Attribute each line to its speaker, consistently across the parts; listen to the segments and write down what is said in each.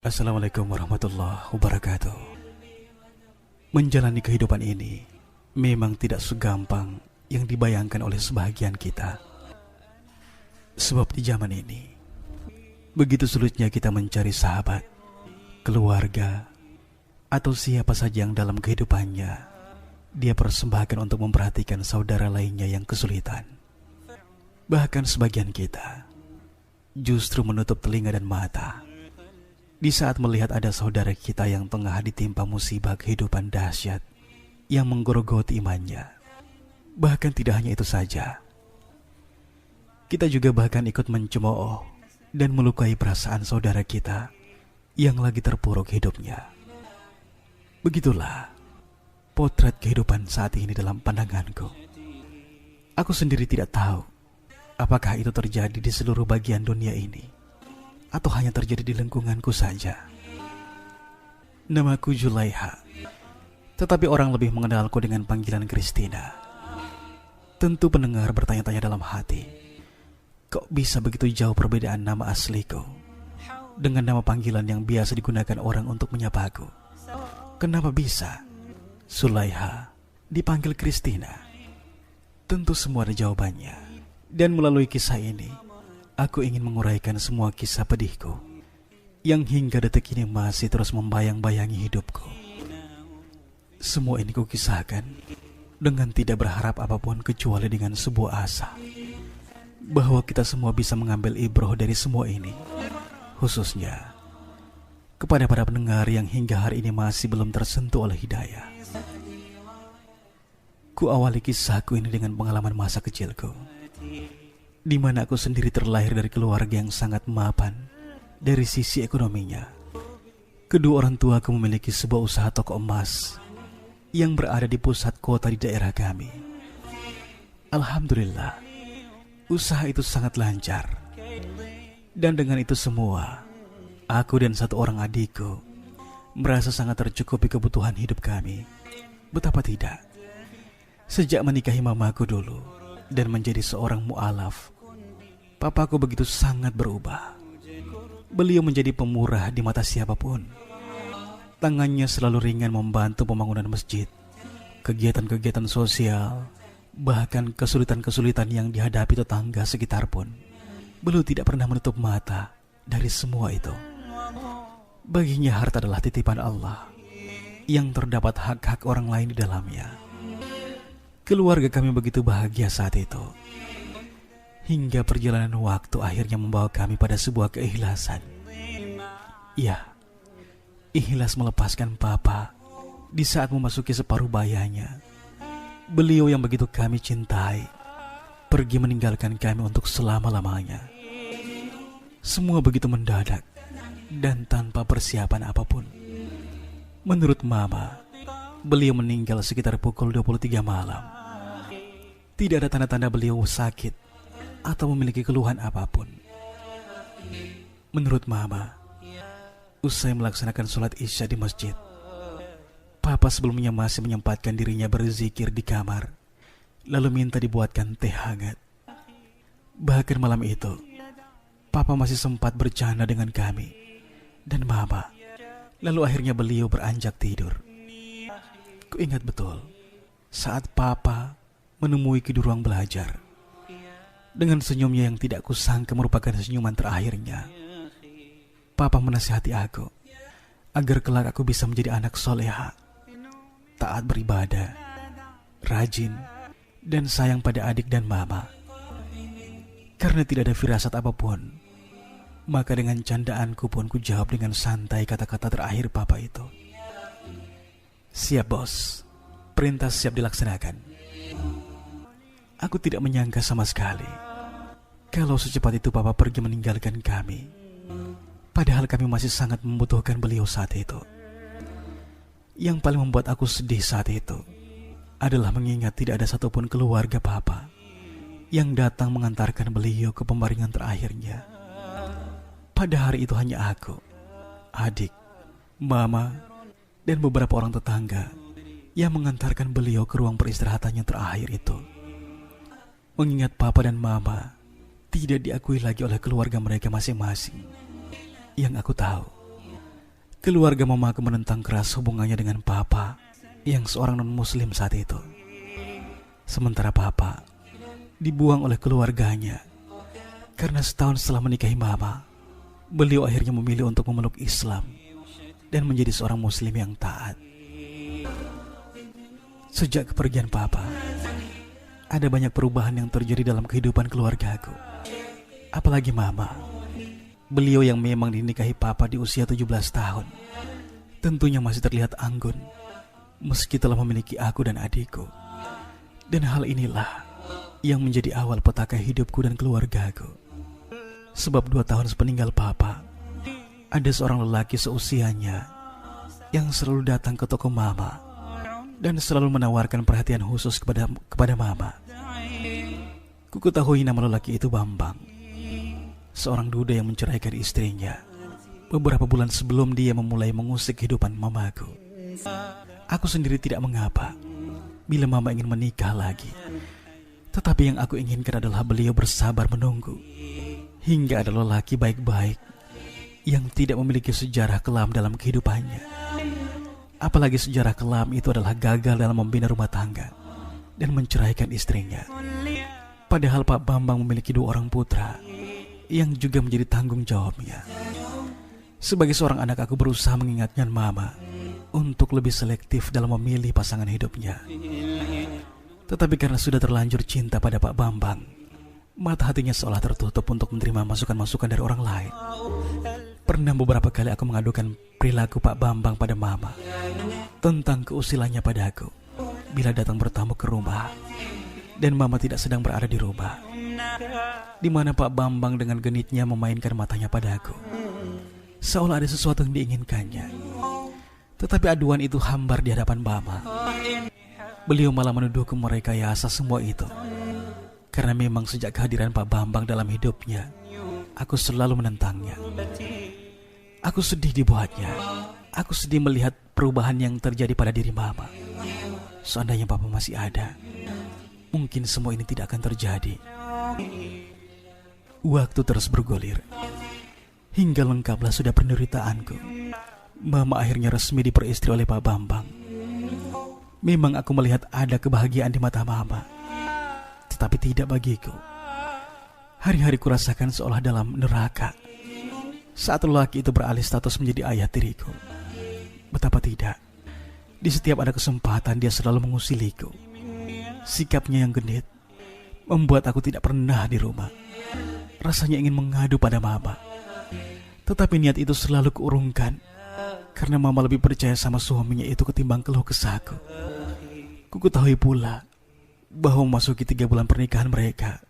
Speaker 1: Assalamualaikum warahmatullahi wabarakatuh. Menjalani kehidupan ini memang tidak segampang yang dibayangkan oleh sebahagian kita. Sebab di zaman ini begitu sulitnya kita mencari sahabat, keluarga, atau siapa saja yang dalam kehidupannya dia persembahkan untuk memperhatikan saudara lainnya yang kesulitan. Bahkan sebagian kita justru menutup telinga dan mata di saat melihat ada saudara kita yang tengah ditimpa musibah kehidupan dahsyat yang menggerogoti imannya. Bahkan tidak hanya itu saja, kita juga bahkan ikut mencemooh dan melukai perasaan saudara kita yang lagi terpuruk hidupnya. Begitulah potret kehidupan saat ini dalam pandanganku. Aku sendiri tidak tahu apakah itu terjadi di seluruh bagian dunia ini atau hanya terjadi di lingkunganku saja. Namaku Julaiha, tetapi orang lebih mengenalku dengan panggilan Christina. Tentu pendengar bertanya-tanya dalam hati, kok bisa begitu jauh perbedaan nama asliku dengan nama panggilan yang biasa digunakan orang untuk menyapaku? Kenapa bisa Zulaiha dipanggil Christina? Tentu semua ada jawabannya. Dan melalui kisah ini, aku ingin menguraikan semua kisah pedihku yang hingga detik ini masih terus membayang-bayangi hidupku. Semua ini kukisahkan dengan tidak berharap apapun kecuali dengan sebuah asa bahwa kita semua bisa mengambil ibroh dari semua ini, khususnya kepada para pendengar yang hingga hari ini masih belum tersentuh oleh hidayah. Ku awali kisahku ini dengan pengalaman masa kecilku, di mana aku sendiri terlahir dari keluarga yang sangat mapan dari sisi ekonominya. Kedua orang tuaku memiliki sebuah usaha toko emas yang berada di pusat kota di daerah kami. Alhamdulillah, usaha itu sangat lancar. Dan dengan itu semua, aku dan satu orang adikku merasa sangat tercukupi kebutuhan hidup kami. Betapa tidak, sejak menikahi mamaku dulu dan menjadi seorang mu'alaf, papaku begitu sangat berubah. Beliau menjadi pemurah di mata siapapun. Tangannya selalu ringan membantu pembangunan masjid, kegiatan-kegiatan sosial, bahkan kesulitan-kesulitan yang dihadapi tetangga sekitar pun beliau tidak pernah menutup mata dari semua itu. Baginya harta adalah titipan Allah yang terdapat hak-hak orang lain di dalamnya. Keluarga kami begitu bahagia saat itu, hingga perjalanan waktu akhirnya membawa kami pada sebuah keikhlasan. Ya, ikhlas melepaskan papa di saat memasuki separuh bayanya. Beliau yang begitu kami cintai pergi meninggalkan kami untuk selama-lamanya. Semua begitu mendadak dan tanpa persiapan apapun. Menurut mama, beliau meninggal sekitar pukul 23 malam. Tidak ada tanda-tanda beliau sakit atau memiliki keluhan apapun. Menurut mama, usai melaksanakan sholat isya di masjid, papa sebelumnya masih menyempatkan dirinya berzikir di kamar, lalu minta dibuatkan teh hangat. Bahkan malam itu, papa masih sempat bercanda dengan kami dan mama. Lalu akhirnya beliau beranjak tidur. Kuingat betul saat papa menemuiku di ruang belajar dengan senyumnya yang tidak kusangka merupakan senyuman terakhirnya. Papa menasihati aku agar kelak aku bisa menjadi anak soleha, taat beribadah, rajin, dan sayang pada adik dan mama. Karena tidak ada firasat apapun, maka dengan candaanku pun ku jawab dengan santai kata-kata terakhir papa itu. Siap bos, perintah siap dilaksanakan. Aku tidak menyangka sama sekali kalau secepat itu papa pergi meninggalkan kami, padahal kami masih sangat membutuhkan beliau saat itu. Yang paling membuat aku sedih saat itu adalah mengingat tidak ada satupun keluarga papa yang datang mengantarkan beliau ke pembaringan terakhirnya. Pada hari itu hanya aku, adik, mama, dan beberapa orang tetangga yang mengantarkan beliau ke ruang peristirahatannya terakhir itu. Mengingat papa dan mama tidak diakui lagi oleh keluarga mereka masing-masing. Yang aku tahu, Keluarga mamaku menentang keras hubungannya dengan papa yang seorang non-muslim saat itu. Sementara papa dibuang oleh keluarganya karena setahun setelah menikahi mama, beliau akhirnya memilih untuk memeluk Islam dan menjadi seorang muslim yang taat. Sejak kepergian papa, ada banyak perubahan yang terjadi dalam kehidupan keluargaku. Apalagi mama, beliau yang memang dinikahi papa di usia 17 tahun, tentunya masih terlihat anggun meski telah memiliki aku dan adikku. Dan hal inilah yang menjadi awal petaka hidupku dan keluargaku. Sebab 2 tahun sepeninggal papa, ada seorang lelaki seusianya yang selalu datang ke toko mama dan selalu menawarkan perhatian khusus kepada mama. Ku ketahui nama lelaki itu Bambang, seorang duda yang menceraikan istrinya beberapa bulan sebelum dia memulai mengusik kehidupan mamaku. Aku sendiri tidak mengapa bila mama ingin menikah lagi, tetapi yang aku inginkan adalah beliau bersabar menunggu hingga ada lelaki baik-baik yang tidak memiliki sejarah kelam dalam kehidupannya. Apalagi sejarah kelam itu adalah gagal dalam membina rumah tangga dan menceraikan istrinya. Padahal Pak Bambang memiliki 2 orang putra yang juga menjadi tanggung jawabnya. Sebagai seorang anak, aku berusaha mengingatkan mama untuk lebih selektif dalam memilih pasangan hidupnya. Tetapi karena sudah terlanjur cinta pada Pak Bambang, mata hatinya seolah tertutup untuk menerima masukan-masukan dari orang lain. Pernah beberapa kali aku mengadukan perilaku Pak Bambang pada mama tentang keusilannya padaku bila datang bertamu ke rumah dan mama tidak sedang berada di rumah, di mana Pak Bambang dengan genitnya memainkan matanya padaku seolah ada sesuatu yang diinginkannya. Tetapi aduan itu hambar di hadapan mama. Beliau malah menuduhku merekayasa semua itu. Karena memang sejak kehadiran Pak Bambang dalam hidupnya, aku selalu menentangnya. Aku sedih dibuatnya. Aku sedih melihat perubahan yang terjadi pada diri mama. Seandainya papa masih ada, mungkin semua ini tidak akan terjadi. Waktu terus bergulir hingga lengkaplah sudah penderitaanku. Mama akhirnya resmi diperistri oleh Pak Bambang. Memang aku melihat ada kebahagiaan di mata mama, tetapi tidak bagiku. Hari-hari kurasakan seolah dalam neraka saat lelaki itu beralih status menjadi ayah tiriku. Betapa tidak, di setiap ada kesempatan dia selalu mengusiliku. Sikapnya yang genit membuat aku tidak pernah di rumah. Rasanya ingin mengadu pada mama, tetapi niat itu selalu kuurungkan karena mama lebih percaya sama suaminya itu ketimbang keluh kesahku. Ku ketahui pula bahwa memasuki 3 bulan pernikahan mereka,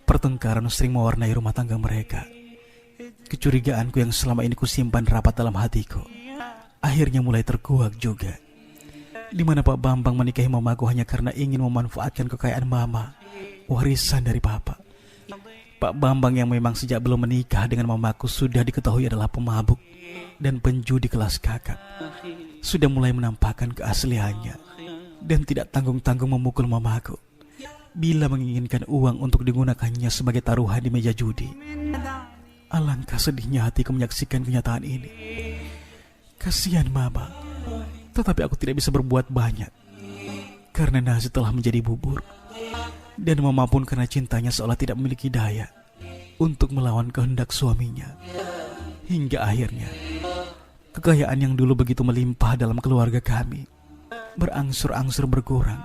Speaker 1: pertengkaran sering mewarnai rumah tangga mereka. Kecurigaanku yang selama ini kusimpan rapat dalam hatiku akhirnya mulai terkuak juga, di mana Pak Bambang menikahi mamaku hanya karena ingin memanfaatkan kekayaan mama, warisan dari papa. Pak Bambang yang memang sejak belum menikah dengan mamaku sudah diketahui adalah pemabuk dan penjudi kelas kakap, sudah mulai menampakkan keasliannya dan tidak tanggung-tanggung memukul mamaku bila menginginkan uang untuk digunakannya sebagai taruhan di meja judi. Alangkah sedihnya hatiku menyaksikan kenyataan ini. Kasihan mama, tetapi aku tidak bisa berbuat banyak karena nasi telah menjadi bubur, dan mama pun karena cintanya seolah tidak memiliki daya untuk melawan kehendak suaminya. Hingga akhirnya kekayaan yang dulu begitu melimpah dalam keluarga kami berangsur-angsur berkurang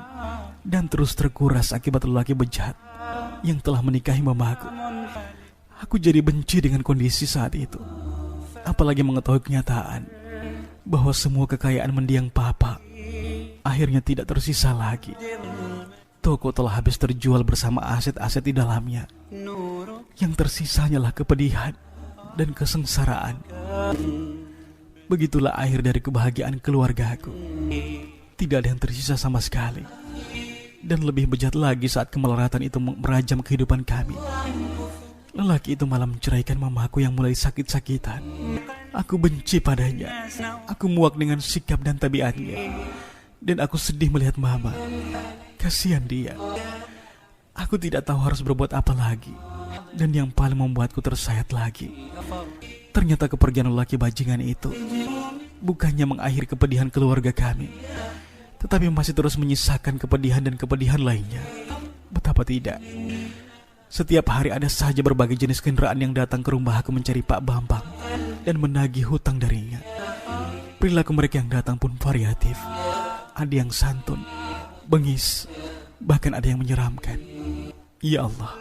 Speaker 1: dan terus terkuras akibat lelaki bejat yang telah menikahi mamaku. Aku jadi benci dengan kondisi saat itu, apalagi mengetahui kenyataan bahwa semua kekayaan mendiang papa akhirnya tidak tersisa lagi. Toko telah habis terjual bersama aset-aset di dalamnya. Yang tersisa hanyalah kepedihan dan kesengsaraan. Begitulah akhir dari kebahagiaan keluargaku. Tidak ada yang tersisa sama sekali. Dan lebih bejat lagi saat kemelaratan itu merajam kehidupan kami. Lelaki itu malah menceraikan mamaku yang mulai sakit-sakitan. Aku benci padanya. Aku muak dengan sikap dan tabiatnya. Dan aku sedih melihat mama. Kasihan dia. Aku tidak tahu harus berbuat apa lagi. Dan yang paling membuatku tersayat lagi, ternyata kepergian lelaki bajingan itu bukannya mengakhiri kepedihan keluarga kami, tetapi masih terus menyisakan kepedihan dan kepedihan lainnya. Betapa tidak, setiap hari ada saja berbagai jenis kendaraan yang datang ke rumah aku mencari Pak Bambang dan menagih hutang darinya. Perilaku mereka yang datang pun variatif. Ada yang santun, bengis, bahkan ada yang menyeramkan. Ya Allah,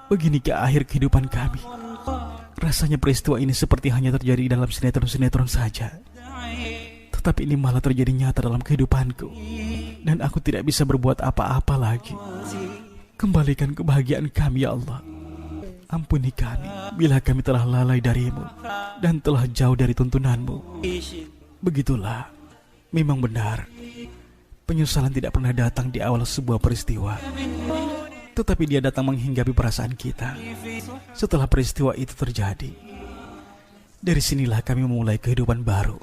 Speaker 1: beginikah akhir kehidupan kami? Rasanya peristiwa ini seperti hanya terjadi dalam sinetron-sinetron saja, tetapi ini malah terjadi nyata dalam kehidupanku, dan aku tidak bisa berbuat apa-apa lagi. Kembalikan kebahagiaan kami, ya Allah. Ampuni kami bila kami telah lalai darimu dan telah jauh dari tuntunanmu. Begitulah, memang benar, penyesalan tidak pernah datang di awal sebuah peristiwa, tetapi dia datang menghinggapi perasaan kita setelah peristiwa itu terjadi. Dari sinilah kami memulai kehidupan baru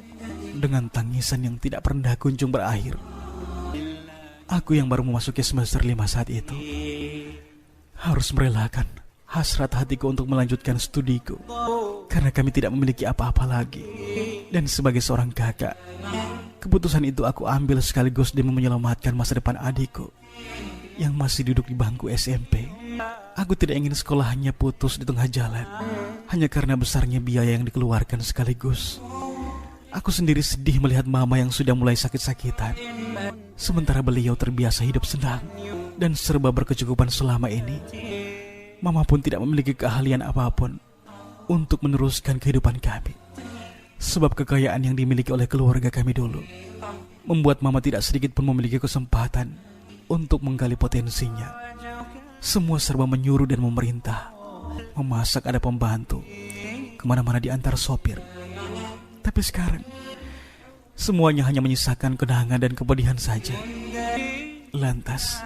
Speaker 1: dengan tangisan yang tidak pernah kunjung berakhir. Aku yang baru memasuki semester 5 saat itu harus merelakan hasrat hatiku untuk melanjutkan studiku karena kami tidak memiliki apa-apa lagi. Dan sebagai seorang kakak, keputusan itu aku ambil sekaligus demi menyelamatkan masa depan adikku yang masih duduk di bangku SMP. Aku tidak ingin sekolahnya putus di tengah jalan hanya karena besarnya biaya yang dikeluarkan sekaligus. Aku sendiri sedih melihat mama yang sudah mulai sakit-sakitan, sementara beliau terbiasa hidup senang dan serba berkecukupan selama ini. Mama pun tidak memiliki keahlian apapun untuk meneruskan kehidupan kami, sebab kekayaan yang dimiliki oleh keluarga kami dulu membuat mama tidak sedikit pun memiliki kesempatan untuk menggali potensinya. Semua serba menyuruh dan memerintah. Memasak ada pembantu, kemana-mana diantar sopir. Tapi sekarang semuanya hanya menyisakan kenangan dan kepedihan saja. Lantas,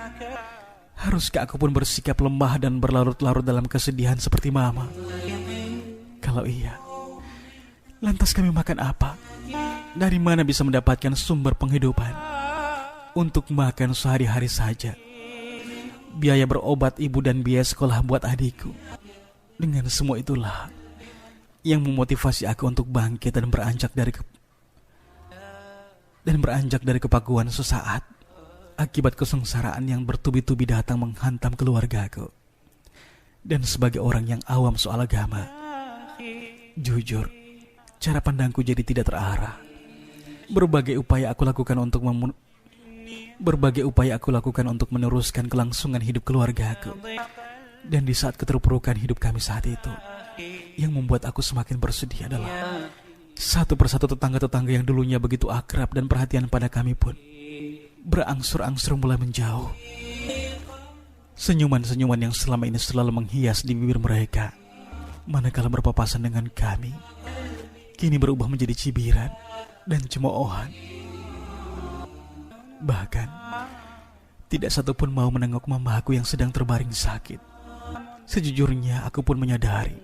Speaker 1: haruskah aku pun bersikap lemah dan berlarut-larut dalam kesedihan seperti mama? Kalau iya, lantas kami makan apa? Dari mana bisa mendapatkan sumber penghidupan untuk makan sehari-hari saja? Biaya berobat ibu dan biaya sekolah buat adikku. Dengan semua itulah yang memotivasi aku untuk bangkit dan beranjak dari kepaguan sesaat akibat kesengsaraan yang bertubi-tubi datang menghantam keluargaku. Dan sebagai orang yang awam soal agama, jujur, cara pandangku jadi tidak terarah. Berbagai upaya aku lakukan untuk meneruskan kelangsungan hidup keluargaku. Dan di saat keterpurukan hidup kami saat itu, yang membuat aku semakin bersedih adalah satu persatu tetangga-tetangga yang dulunya begitu akrab dan perhatian pada kami pun berangsur-angsur mulai menjauh. Senyuman-senyuman yang selama ini selalu menghias di bibir mereka, manakala berpapasan dengan kami, kini berubah menjadi cibiran dan cemoohan. Bahkan tidak satupun mau menengok mamaku yang sedang terbaring sakit. Sejujurnya aku pun menyadari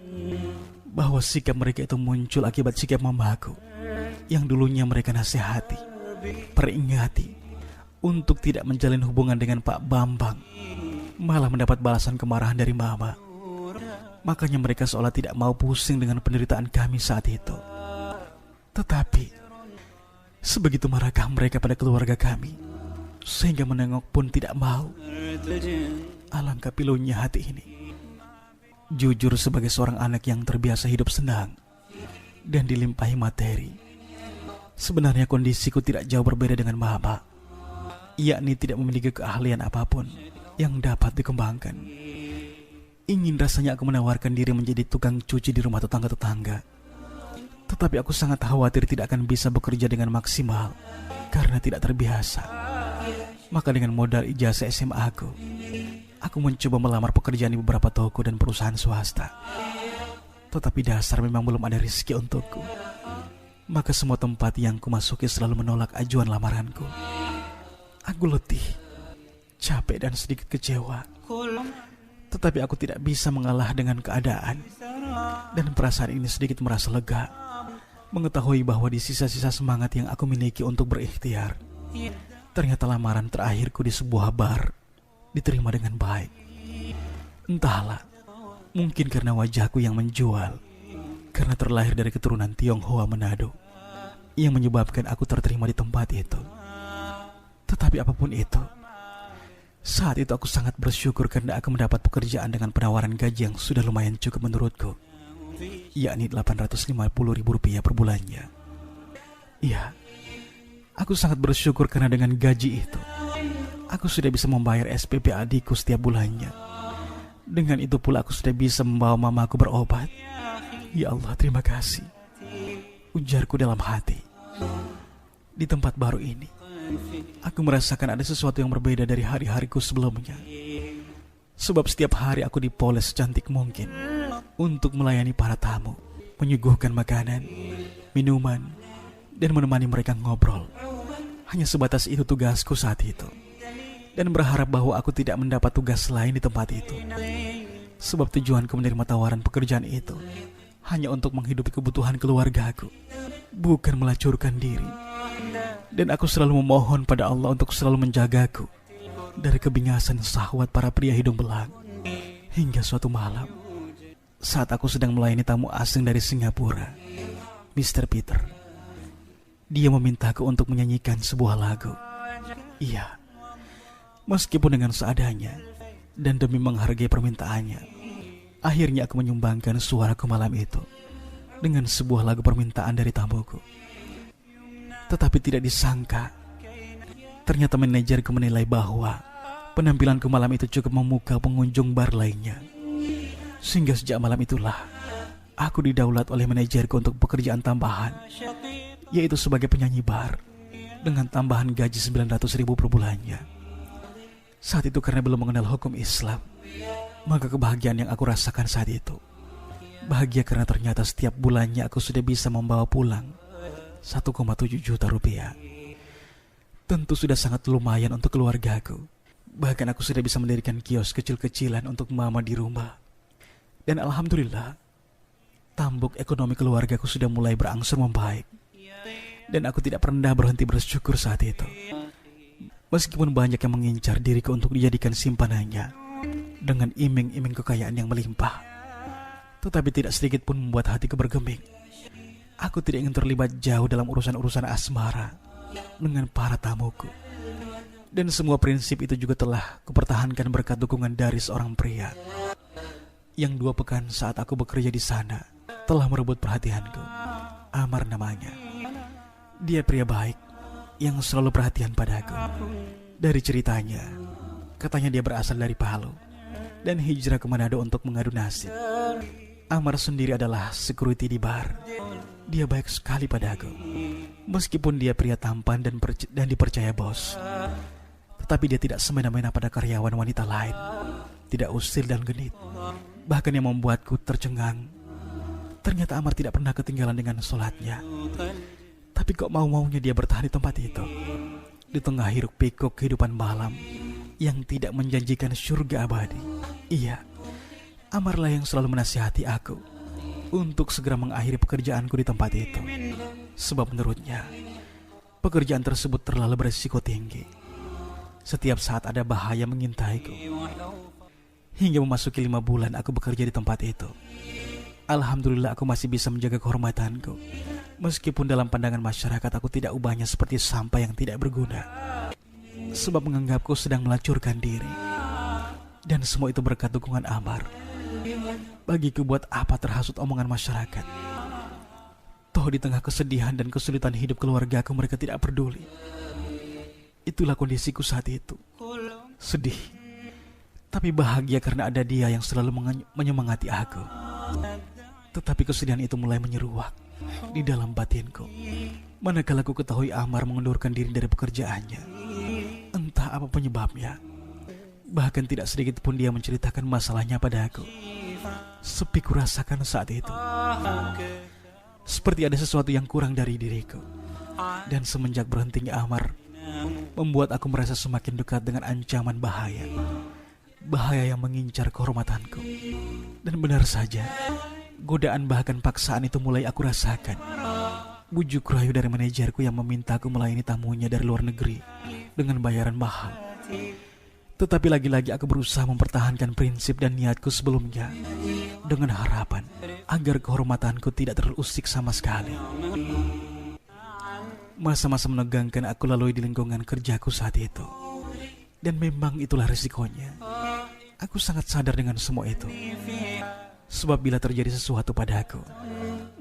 Speaker 1: bahwa sikap mereka itu muncul akibat sikap mamaku yang dulunya mereka nasihati, peringati untuk tidak menjalin hubungan dengan Pak Bambang, malah mendapat balasan kemarahan dari mama. Makanya mereka seolah tidak mau pusing dengan penderitaan kami saat itu. Tetapi sebegitu marahkah mereka pada keluarga kami, sehingga menengok pun tidak mau. Alangkah pilunya hati ini. Jujur, sebagai seorang anak yang terbiasa hidup senang dan dilimpahi materi, sebenarnya kondisiku tidak jauh berbeda dengan mama, yakni tidak memiliki keahlian apapun yang dapat dikembangkan. Ingin rasanya aku menawarkan diri menjadi tukang cuci di rumah tetangga-tetangga, tetapi aku sangat khawatir tidak akan bisa bekerja dengan maksimal karena tidak terbiasa. Maka dengan modal ijazah SMA aku mencoba melamar pekerjaan di beberapa toko dan perusahaan swasta. Tetapi dasar memang belum ada rezeki untukku. Maka semua tempat yang kumasuki selalu menolak ajuan lamaranku. Aku letih, capek dan sedikit kecewa. Tetapi aku tidak bisa mengalah dengan keadaan. Dan perasaan ini sedikit merasa lega, mengetahui bahwa di sisa-sisa semangat yang aku miliki untuk berikhtiar, ternyata lamaran terakhirku di sebuah bar diterima dengan baik. Entahlah, mungkin karena wajahku yang menjual, karena terlahir dari keturunan Tionghoa Manado, yang menyebabkan aku terterima di tempat itu. Tetapi apapun itu, saat itu aku sangat bersyukur karena aku mendapat pekerjaan dengan penawaran gaji yang sudah lumayan cukup menurutku, yakni Rp850.000 per bulannya. Iya, aku sangat bersyukur karena dengan gaji itu, aku sudah bisa membayar SPP adikku setiap bulannya. Dengan itu pula aku sudah bisa membawa mamaku berobat. Ya Allah, terima kasih, ujarku dalam hati. Di tempat baru ini, aku merasakan ada sesuatu yang berbeda dari hari-hariku sebelumnya. Sebab setiap hari aku dipoles secantik mungkin untuk melayani para tamu, menyuguhkan makanan, minuman, dan menemani mereka ngobrol. Hanya sebatas itu tugasku saat itu. Dan berharap bahwa aku tidak mendapat tugas lain di tempat itu. Sebab tujuanku menerima tawaran pekerjaan itu hanya untuk menghidupi kebutuhan keluargaku, bukan melacurkan diri. Dan aku selalu memohon pada Allah untuk selalu menjagaku dari kebingasan syahwat para pria hidung belang. Hingga suatu malam, saat aku sedang melayani tamu asing dari Singapura, Mr. Peter, dia memintaku untuk menyanyikan sebuah lagu. Iya, meskipun dengan seadanya dan demi menghargai permintaannya, akhirnya aku menyumbangkan suaraku malam itu dengan sebuah lagu permintaan dari tamuku. Tetapi tidak disangka, ternyata manajerku menilai bahwa penampilanku malam itu cukup memukau pengunjung bar lainnya. Sehingga sejak malam itulah aku didaulat oleh manajerku untuk pekerjaan tambahan, yaitu sebagai penyanyi bar dengan tambahan gaji Rp900.000 per bulannya. Saat itu karena belum mengenal hukum Islam, maka kebahagiaan yang aku rasakan saat itu, bahagia karena ternyata setiap bulannya aku sudah bisa membawa pulang Rp1,7 juta. Tentu sudah sangat lumayan untuk keluargaku. Bahkan aku sudah bisa mendirikan kios kecil-kecilan untuk mama di rumah. Dan alhamdulillah, tambuk ekonomi keluargaku sudah mulai berangsur membaik. Dan aku tidak pernah berhenti bersyukur saat itu. Meskipun banyak yang mengincar diriku untuk dijadikan simpanannya dengan iming-iming kekayaan yang melimpah, tetapi tidak sedikit pun membuat hatiku bergeming. Aku tidak ingin terlibat jauh dalam urusan-urusan asmara dengan para tamuku. Dan semua prinsip itu juga telah kupertahankan berkat dukungan dari seorang pria yang 2 pekan saat aku bekerja di sana telah merebut perhatianku. Amar namanya. Dia pria baik yang selalu perhatian padaku. Dari ceritanya, katanya dia berasal dari Palu dan hijrah ke Manado untuk mengadu nasib. Amar sendiri adalah security di bar. Dia baik sekali padaku. Meskipun dia pria tampan dan dipercaya bos, tetapi dia tidak semena-mena pada karyawan wanita lain. Tidak usil dan genit. Bahkan yang membuatku tercengang, ternyata Amar tidak pernah ketinggalan dengan sholatnya. Tapi kok mau-maunya dia bertahan di tempat itu, di tengah hiruk pikuk kehidupan malam yang tidak menjanjikan surga abadi. Iya, Amarlah yang selalu menasihati aku untuk segera mengakhiri pekerjaanku di tempat itu. Sebab menurutnya, pekerjaan tersebut terlalu berisiko tinggi. Setiap saat ada bahaya mengintaiku. Hingga memasuki 5 bulan aku bekerja di tempat itu, alhamdulillah aku masih bisa menjaga kehormatanku. Meskipun dalam pandangan masyarakat aku tidak ubahnya seperti sampah yang tidak berguna, sebab menganggapku sedang melacurkan diri. Dan semua itu berkat dukungan Amar. Bagiku buat apa terhasut omongan masyarakat? Toh di tengah kesedihan dan kesulitan hidup keluargaku mereka tidak peduli. Itulah kondisiku saat itu. Sedih, tapi bahagia karena ada dia yang selalu menyemangati aku. Tetapi kesedihan itu mulai menyeruak di dalam batinku manakala aku ketahui Amar mengundurkan diri dari pekerjaannya. Entah apa penyebabnya. Bahkan tidak sedikit pun dia menceritakan masalahnya pada aku. Sepi ku rasakan saat itu. Seperti ada sesuatu yang kurang dari diriku. Dan semenjak berhentinya Amar, membuat aku merasa semakin dekat dengan ancaman bahaya. Bahaya yang mengincar kehormatanku. Dan benar saja, godaan bahkan paksaan itu mulai aku rasakan. Bujuk rayu dari manajerku yang memintaku melayani tamunya dari luar negeri dengan bayaran mahal. Tetapi lagi-lagi aku berusaha mempertahankan prinsip dan niatku sebelumnya, dengan harapan agar kehormatanku tidak terusik sama sekali. Masa-masa menegangkan aku lalui di lingkungan kerjaku saat itu. Dan memang itulah risikonya. Aku sangat sadar dengan semua itu. Sebab bila terjadi sesuatu padaku,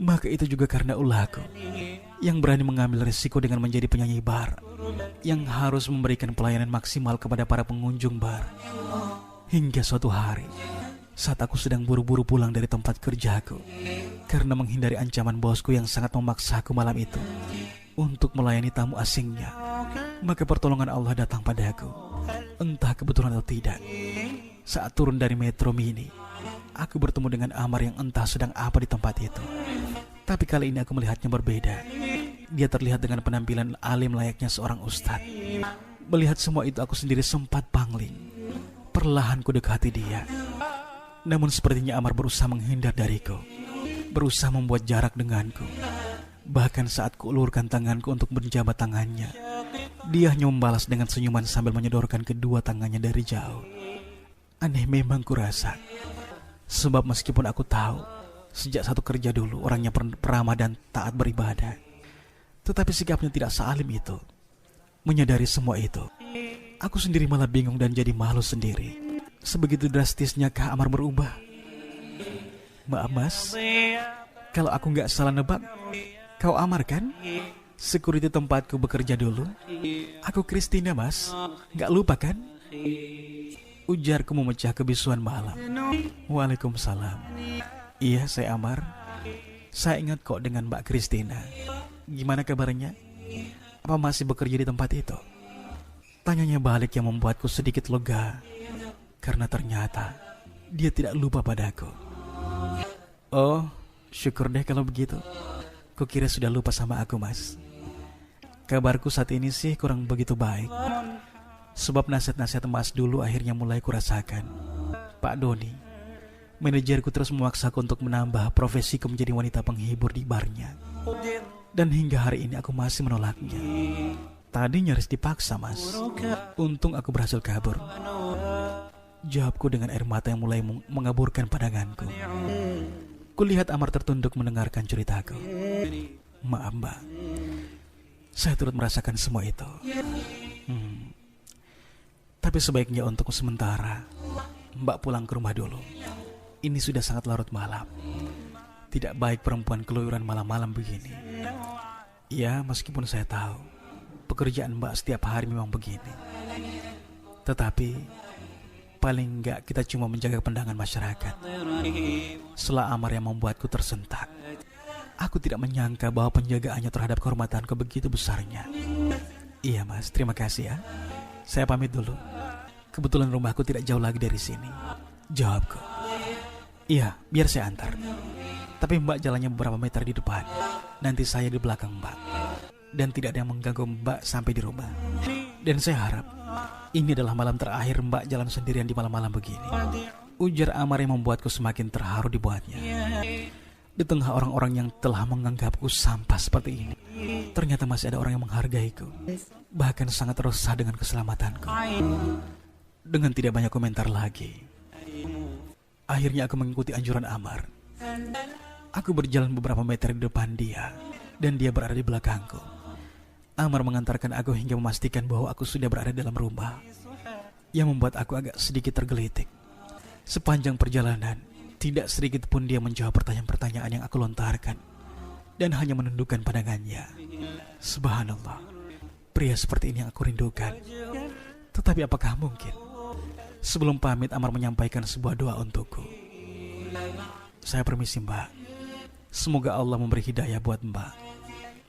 Speaker 1: maka itu juga karena ulahku yang berani mengambil risiko dengan menjadi penyanyi bar, yang harus memberikan pelayanan maksimal kepada para pengunjung bar. Hingga suatu hari, saat aku sedang buru-buru pulang dari tempat kerjaku karena menghindari ancaman bosku yang sangat memaksaku malam itu untuk melayani tamu asingnya, maka pertolongan Allah datang padaku. Entah kebetulan atau tidak, saat turun dari metro mini, aku bertemu dengan Amar yang entah sedang apa di tempat itu. Tapi kali ini aku melihatnya berbeda. Dia terlihat dengan penampilan alim layaknya seorang ustadz. Melihat semua itu aku sendiri sempat pangling. Perlahan ku dekati dia. Namun sepertinya Amar berusaha menghindar dariku, berusaha membuat jarak denganku. Bahkan saat kuulurkan tanganku untuk menjabat tangannya, dia hanya membalas dengan senyuman sambil menyodorkan kedua tangannya dari jauh. Aneh memang kurasa. Sebab meskipun aku tahu sejak satu kerja dulu orangnya peramah dan taat beribadah, tetapi sikapnya tidak sealim itu. Menyadari semua itu, aku sendiri malah bingung dan jadi malu sendiri. Sebegitu drastisnya kah Amar berubah? Maaf mas, kalau aku gak salah nebak, kau Amar kan? Security tempatku bekerja dulu. Aku Christina mas, gak lupa kan? Ujarku memecah kebisuan malam. Waalaikumsalam. Iya, saya Amar. Saya ingat kok dengan Mbak Christina. Gimana kabarnya? Apa masih bekerja di tempat itu? Tanyanya balik yang membuatku sedikit lega, karena ternyata dia tidak lupa padaku. Oh, syukur deh kalau begitu. Kukira sudah lupa sama aku mas. Kabarku saat ini sih kurang begitu baik. Sebab nasihat-nasihat mas dulu akhirnya mulai kurasakan. Pak Doni, manajerku terus memaksaku untuk menambah profesiku menjadi wanita penghibur di barnya. Dan hingga hari ini aku masih menolaknya. Tadi nyaris dipaksa mas. Untung aku berhasil kabur. Jawabku dengan air mata yang mulai mengaburkan pandanganku. Kulihat Amar tertunduk mendengarkan ceritaku. Maaf mbak, saya turut merasakan semua itu. Tapi sebaiknya untuk sementara mbak pulang ke rumah dulu. Ini sudah sangat larut malam. Tidak baik perempuan keluyuran malam-malam begini. Ya, meskipun saya tahu pekerjaan mbak setiap hari memang begini, tetapi paling enggak kita cuma menjaga pandangan masyarakat. Setelah Amar yang membuatku tersentak, aku tidak menyangka bahwa penjagaannya terhadap kehormatanku begitu besarnya. Iya mas, terima kasih ya. Saya pamit dulu. Kebetulan rumahku tidak jauh lagi dari sini. Jawabku. Iya, biar saya antar. Tapi mbak jalannya beberapa meter di depan. Nanti saya di belakang mbak. Dan tidak ada yang mengganggu mbak sampai di rumah. Dan saya harap ini adalah malam terakhir mbak jalan sendirian di malam-malam begini. Ujar Amar yang membuatku semakin terharu dibuatnya. Di tengah orang-orang yang telah menganggapku sampah seperti ini, ternyata masih ada orang yang menghargaiku. Bahkan sangat resah dengan keselamatanku. Dengan tidak banyak komentar lagi, akhirnya aku mengikuti anjuran Amar. Aku berjalan beberapa meter di depan dia, dan dia berada di belakangku. Amar mengantarkan aku hingga memastikan bahwa aku sudah berada dalam rumah, yang membuat aku agak sedikit tergelitik. Sepanjang perjalanan, tidak sedikit pun dia menjawab pertanyaan-pertanyaan yang aku lontarkan, dan hanya menundukkan pandangannya. Subhanallah, pria seperti ini yang aku rindukan. Tetapi apakah mungkin? Sebelum pamit, Amar menyampaikan sebuah doa untukku. Saya permisi mbak. Semoga Allah memberi hidayah buat mbak,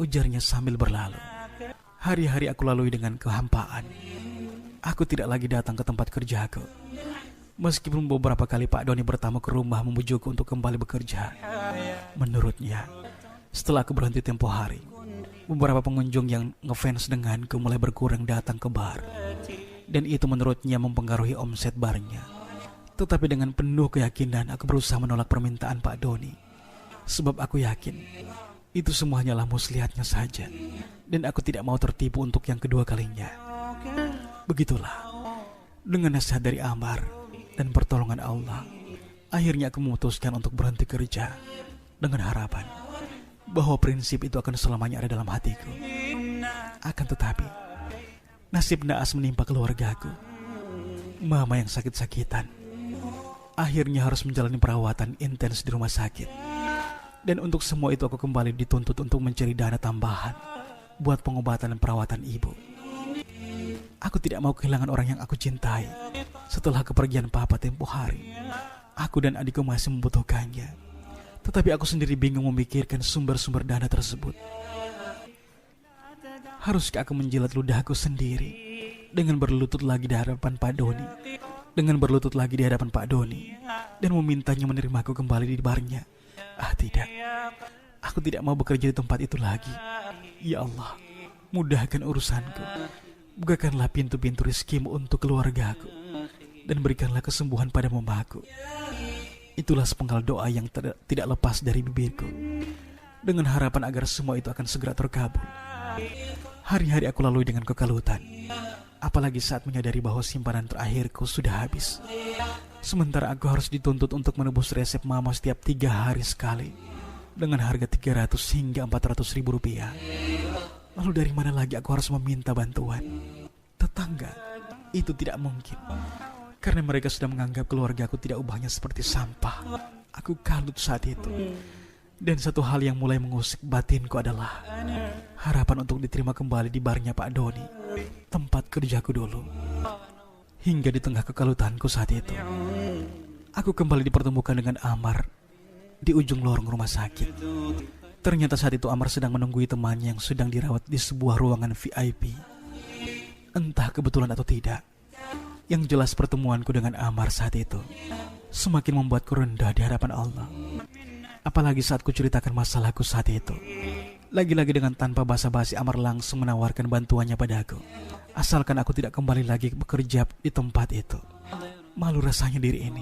Speaker 1: ujarnya sambil berlalu. Hari-hari aku lalui dengan kehampaan. Aku tidak lagi datang ke tempat kerjaku. Meskipun beberapa kali Pak Doni bertamu ke rumah membujukku untuk kembali bekerja. Menurutnya, setelah aku berhenti tempo hari, beberapa pengunjung yang ngefans denganku mulai berkurang datang ke bar. Dan itu menurutnya mempengaruhi omset barnya. Tetapi dengan penuh keyakinan aku berusaha menolak permintaan Pak Doni. Sebab aku yakin itu semua hanyalah muslihatnya saja, dan aku tidak mau tertipu untuk yang kedua kalinya. Begitulah, dengan nasihat dari Amar dan pertolongan Allah, akhirnya aku memutuskan untuk berhenti kerja, dengan harapan bahwa prinsip itu akan selamanya ada dalam hatiku. Akan tetapi, nasib naas menimpa keluargaku. Mama yang sakit-sakitan akhirnya harus menjalani perawatan intens di rumah sakit. Dan untuk semua itu aku kembali dituntut untuk mencari dana tambahan buat pengobatan dan perawatan ibu. Aku tidak mau kehilangan orang yang aku cintai. Setelah kepergian papa tempo hari, aku dan adikku masih membutuhkannya. Tetapi aku sendiri bingung memikirkan sumber-sumber dana tersebut. Haruskah aku menjilat ludahku sendiri dengan berlutut lagi di hadapan Pak Doni, dan memintanya menerimaku kembali di barnya? Tidak. Aku tidak mau bekerja di tempat itu lagi. Ya Allah, mudahkan urusanku. Bukakanlah pintu-pintu rezekimu untuk keluargaku, dan berikanlah kesembuhan pada mamaku. Itulah sepenggal doa yang tidak lepas dari bibirku, dengan harapan agar semua itu akan segera terkabul. Hari-hari aku lalui dengan kekalutan, apalagi saat menyadari bahwa simpanan terakhirku sudah habis. Sementara aku harus dituntut untuk menebus resep mama setiap 3 hari sekali, dengan harga 300 hingga 400 ribu rupiah. Lalu dari mana lagi aku harus meminta bantuan? Tetangga? Itu tidak mungkin, karena mereka sudah menganggap keluarga aku tidak ubahnya seperti sampah. Aku kalut saat itu. Dan satu hal yang mulai mengusik batinku adalah harapan untuk diterima kembali di barnya Pak Doni, tempat kerjaku dulu. Hingga di tengah kekalutanku saat itu, aku kembali dipertemukan dengan Amar di ujung lorong rumah sakit. Ternyata saat itu Amar sedang menunggui temannya yang sedang dirawat di sebuah ruangan VIP. Entah kebetulan atau tidak, yang jelas pertemuanku dengan Amar saat itu semakin membuatku rendah di hadapan Allah. Apalagi saat ku ceritakan masalahku saat itu, lagi-lagi dengan tanpa basa-basi Amar langsung menawarkan bantuannya padaku, asalkan aku tidak kembali lagi bekerja di tempat itu. Malu rasanya diri ini,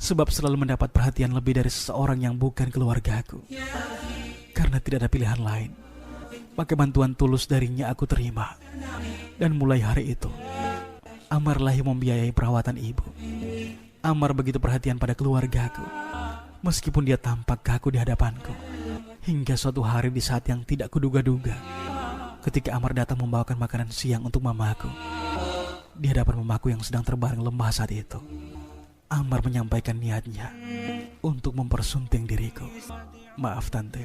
Speaker 1: sebab selalu mendapat perhatian lebih dari seseorang yang bukan keluargaku. Karena tidak ada pilihan lain, maka bantuan tulus darinya aku terima. Dan mulai hari itu, Amar lah yang membiayai perawatan ibu. Amar begitu perhatian pada keluargaku, meskipun dia tampak kaku di hadapanku. Hingga suatu hari di saat yang tidak kuduga-duga, ketika Amar datang membawakan makanan siang untuk mamaku, di hadapan mamaku yang sedang terbaring lemah saat itu, Amar menyampaikan niatnya untuk mempersunting diriku. Maaf tante,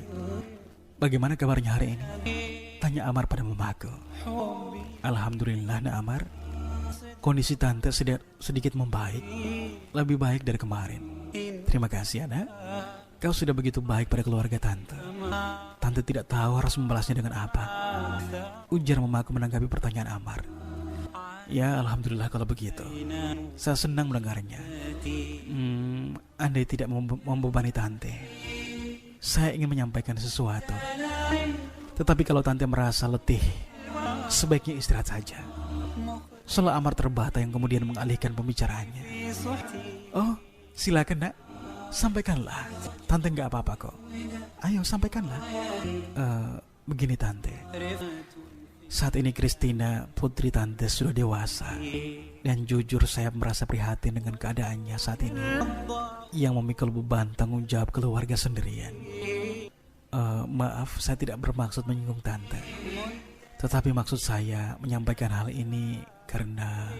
Speaker 1: bagaimana kabarnya hari ini? Tanya Amar pada mamaku. Alhamdulillah nak Amar, kondisi tante sedikit membaik, lebih baik dari kemarin. Terima kasih anak, kau sudah begitu baik pada keluarga tante. Tante tidak tahu harus membalasnya dengan apa, ujar mamaku menanggapi pertanyaan Amar. Ya alhamdulillah kalau begitu, saya senang mendengarnya. Andai tidak membebani tante, saya ingin menyampaikan sesuatu. Tetapi kalau tante merasa letih, sebaiknya istirahat saja. Setelah Amar terbata yang kemudian mengalihkan pembicaraannya. Oh, silakan nak, sampaikanlah. Tante nggak apa-apa kok. Ayo sampaikanlah. Begini tante, saat ini Christina, putri tante, sudah dewasa. Dan jujur saya merasa prihatin dengan keadaannya saat ini, yang memikul beban tanggung jawab keluarga sendirian. Maaf, saya tidak bermaksud menyinggung tante. Tetapi maksud saya menyampaikan hal ini karena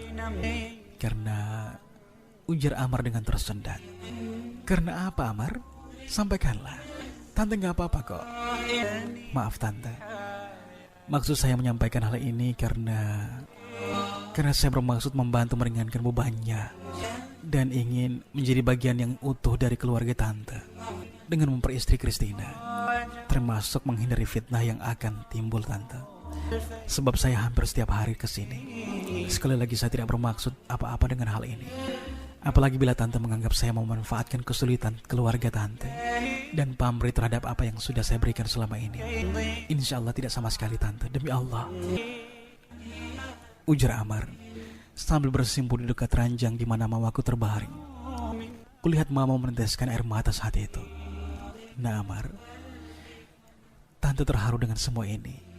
Speaker 1: ujar Amar dengan tersendat. Karena apa Amar? Sampaikanlah. Tante gak apa-apa kok. Maaf tante, maksud saya menyampaikan hal ini karena saya bermaksud membantu meringankan bebannya dan ingin menjadi bagian yang utuh dari keluarga tante dengan memperistri Christina, termasuk menghindari fitnah yang akan timbul tante. Sebab saya hampir setiap hari kesini. Sekali lagi saya tidak bermaksud apa-apa dengan hal ini. Apalagi bila tante menganggap saya memanfaatkan kesulitan keluarga tante dan pamrih terhadap apa yang sudah saya berikan selama ini. Insya Allah tidak sama sekali tante, demi Allah, ujar Amar sambil bersimpuh di dekat ranjang di mana mamaku terbaring. Kulihat mama meneteskan air mata saat itu. Nah Amar, tante terharu dengan semua ini.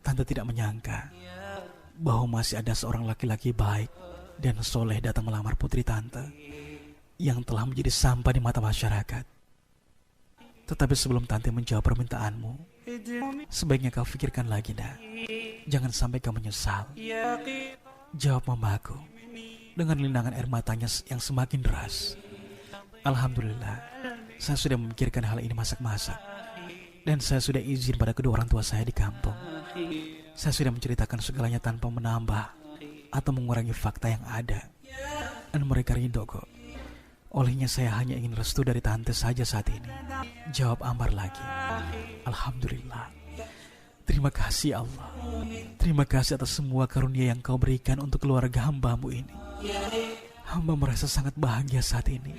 Speaker 1: Tante tidak menyangka bahwa masih ada seorang laki-laki baik dan soleh datang melamar putri tante yang telah menjadi sampah di mata masyarakat. Tetapi sebelum tante menjawab permintaanmu, sebaiknya kau pikirkan lagi nak. Jangan sampai kau menyesal. Jawab mamaku dengan linangan air matanya yang semakin deras. Alhamdulillah, saya sudah memikirkan hal ini masak-masak. Dan saya sudah izin pada kedua orang tua saya di kampung. Saya sudah menceritakan segalanya tanpa menambah atau mengurangi fakta yang ada. Dan mereka rindu kok. Olehnya saya hanya ingin restu dari tante saja saat ini. Jawab Ammar lagi. Alhamdulillah. Terima kasih Allah. Terima kasih atas semua karunia yang kau berikan untuk keluarga hamba-Mu ini. Hamba merasa sangat bahagia saat ini.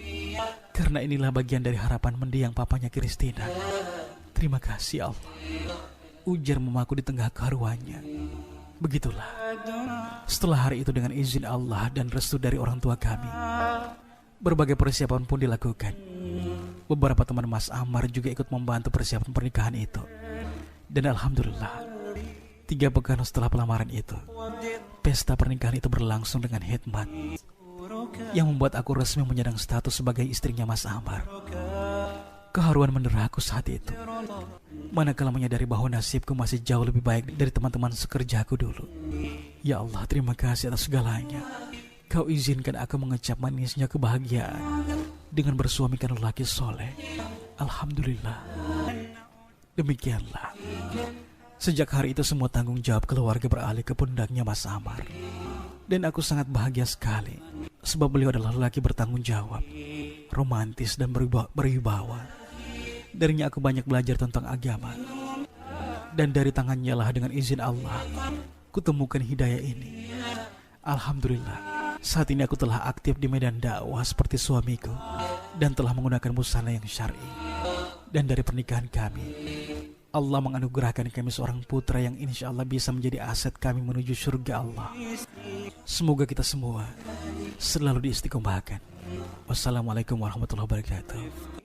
Speaker 1: Karena inilah bagian dari harapan mendiang papanya Kristina. Terima kasih Allah. Ujar mamaku di tengah keharuannya. Begitulah. Setelah hari itu dengan izin Allah dan restu dari orang tua kami, berbagai persiapan pun dilakukan. Beberapa teman Mas Ammar juga ikut membantu persiapan pernikahan itu. Dan Alhamdulillah, 3 pekan setelah pelamaran itu, pesta pernikahan itu berlangsung dengan hikmat yang membuat aku resmi menyandang status sebagai istrinya Mas Ammar. Keharuan mendera aku saat itu, manakala menyadari bahwa nasibku masih jauh lebih baik dari teman-teman sekerjaku dulu. Ya Allah, terima kasih atas segalanya. Kau izinkan aku mengecap manisnya kebahagiaan dengan bersuamikan lelaki soleh. Alhamdulillah. Demikianlah. Sejak hari itu semua tanggung jawab keluarga beralih ke pundaknya Mas Ammar. Dan aku sangat bahagia sekali, sebab beliau adalah lelaki bertanggung jawab, romantis dan berwibawa. Darinya aku banyak belajar tentang agama. Dan dari tangannya lah dengan izin Allah, kutemukan hidayah ini. Alhamdulillah. Saat ini aku telah aktif di medan dakwah seperti suamiku dan telah menggunakan busana yang syar'i. Dan dari pernikahan kami, Allah menganugerahkan kami seorang putra yang insya Allah bisa menjadi aset kami menuju surga Allah. Semoga kita semua selalu diistiqomahkan. Wassalamualaikum warahmatullahi wabarakatuh.